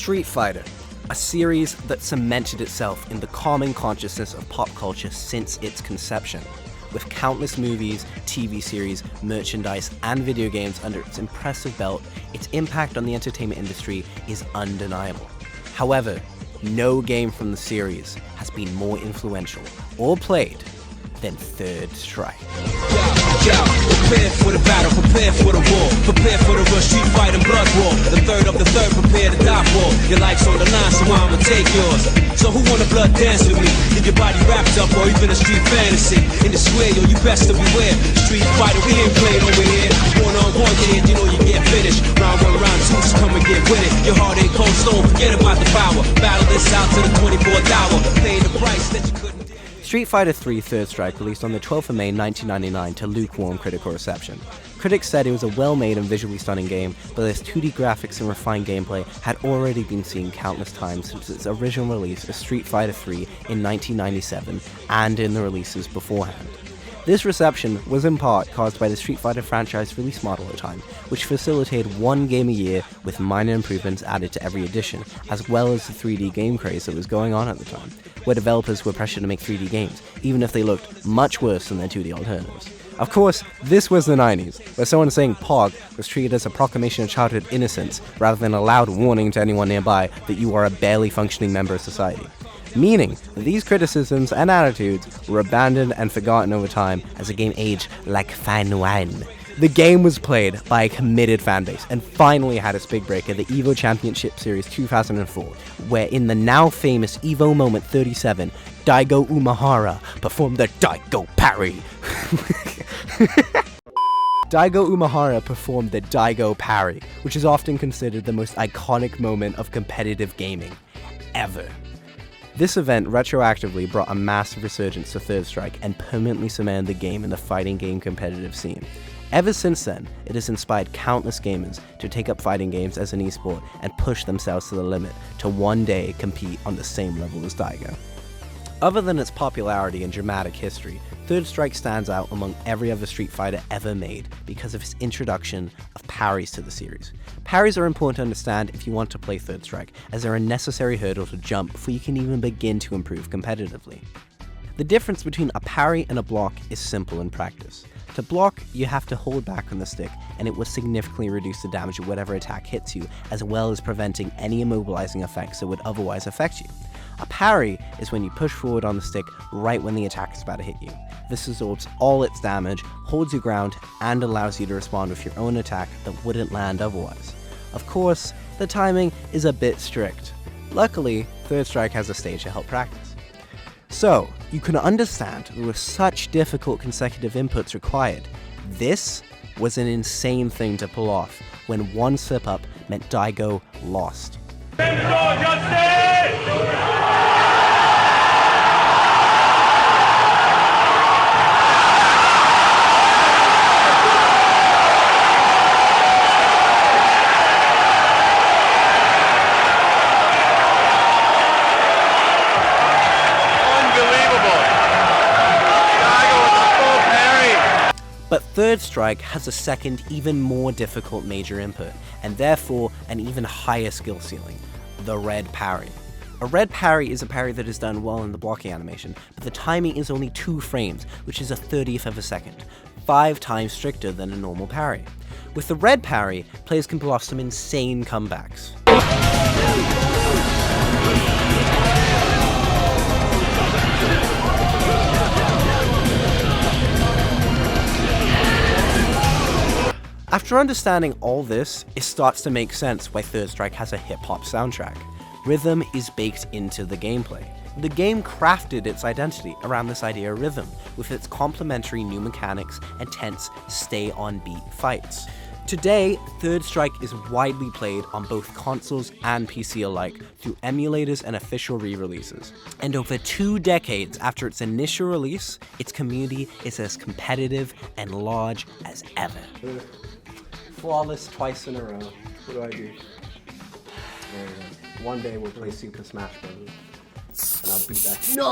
Street Fighter, a series that cemented itself in the common consciousness of pop culture since its conception. With countless movies, TV series, merchandise, and video games under its impressive belt, its impact on the entertainment industry is undeniable. However, no game from the series has been more influential or played than Third Strike. Prepare for the battle, prepare for the war, prepare for the rush, street fight and blood war. The third of the third, prepare to die for. Your life's on the line, so I'ma take yours. So who wanna blood dance with me? Get your body wrapped up or even a street fantasy. In the square, yo, you best to beware. Street fighter, we ain't playing over here. One-on-one, get you know you get finished. Round one, round two, so come and get with it. Your heart ain't cold stone, forget about the power. Battle this out to the 24th hour. Pay the price that you couldn't. Street Fighter 3 Third Strike released on the 12th of May 1999 to lukewarm critical reception. Critics said it was a well-made and visually stunning game, but its 2D graphics and refined gameplay had already been seen countless times since its original release of Street Fighter 3 in 1997 and in the releases beforehand. This reception was in part caused by the Street Fighter franchise release model at the time, which facilitated one game a year with minor improvements added to every edition, as well as the 3D game craze that was going on at the time, where developers were pressured to make 3D games, even if they looked much worse than their 2D alternatives. Of course, this was the 90s, where someone saying POG was treated as a proclamation of childhood innocence rather than a loud warning to anyone nearby that you are a barely functioning member of society. Meaning that these criticisms and attitudes were abandoned and forgotten over time as the game aged like fine wine. The game was played by a committed fanbase and finally had its big break at the EVO Championship Series 2004, where in the now famous EVO Moment 37, Daigo Umehara performed the Daigo Parry. Daigo Umehara performed the Daigo Parry, which is often considered the most iconic moment of competitive gaming ever. This event retroactively brought a massive resurgence to Third Strike and permanently cemented the game in the fighting game competitive scene. Ever since then, it has inspired countless gamers to take up fighting games as an esport and push themselves to the limit to one day compete on the same level as Daigo. Other than its popularity and dramatic history, Third Strike stands out among every other Street Fighter ever made because of its introduction of parries to the series. Parries are important to understand if you want to play Third Strike, as they're a necessary hurdle to jump before you can even begin to improve competitively. The difference between a parry and a block is simple in practice. To block, you have to hold back on the stick, and it will significantly reduce the damage of whatever attack hits you, as well as preventing any immobilizing effects that would otherwise affect you. A parry is when you push forward on the stick right when the attack is about to hit you. This absorbs all its damage, holds your ground, and allows you to respond with your own attack that wouldn't land otherwise. Of course, the timing is a bit strict. Luckily, Third Strike has a stage to help practice. So, you can understand that with such difficult consecutive inputs required, this was an insane thing to pull off when one slip up meant Daigo lost. But Third Strike has a second, even more difficult major input, and therefore an even higher skill ceiling: the red parry. A red parry is a parry that is done well in the blocking animation, but the timing is only 2 frames, which is a 30th of a second, 5 times stricter than a normal parry. With the red parry, players can pull off some insane comebacks. After understanding all this, it starts to make sense why Third Strike has a hip-hop soundtrack. Rhythm is baked into the gameplay. The game crafted its identity around this idea of rhythm, with its complementary new mechanics and tense, stay-on-beat fights. Today, Third Strike is widely played on both consoles and PC alike through emulators and official re-releases. And over 2 decades after its initial release, its community is as competitive and large as ever. Flawless twice in a row. What do I do? There we go. One day we'll play Super Smash Bros. And I'll beat that. No!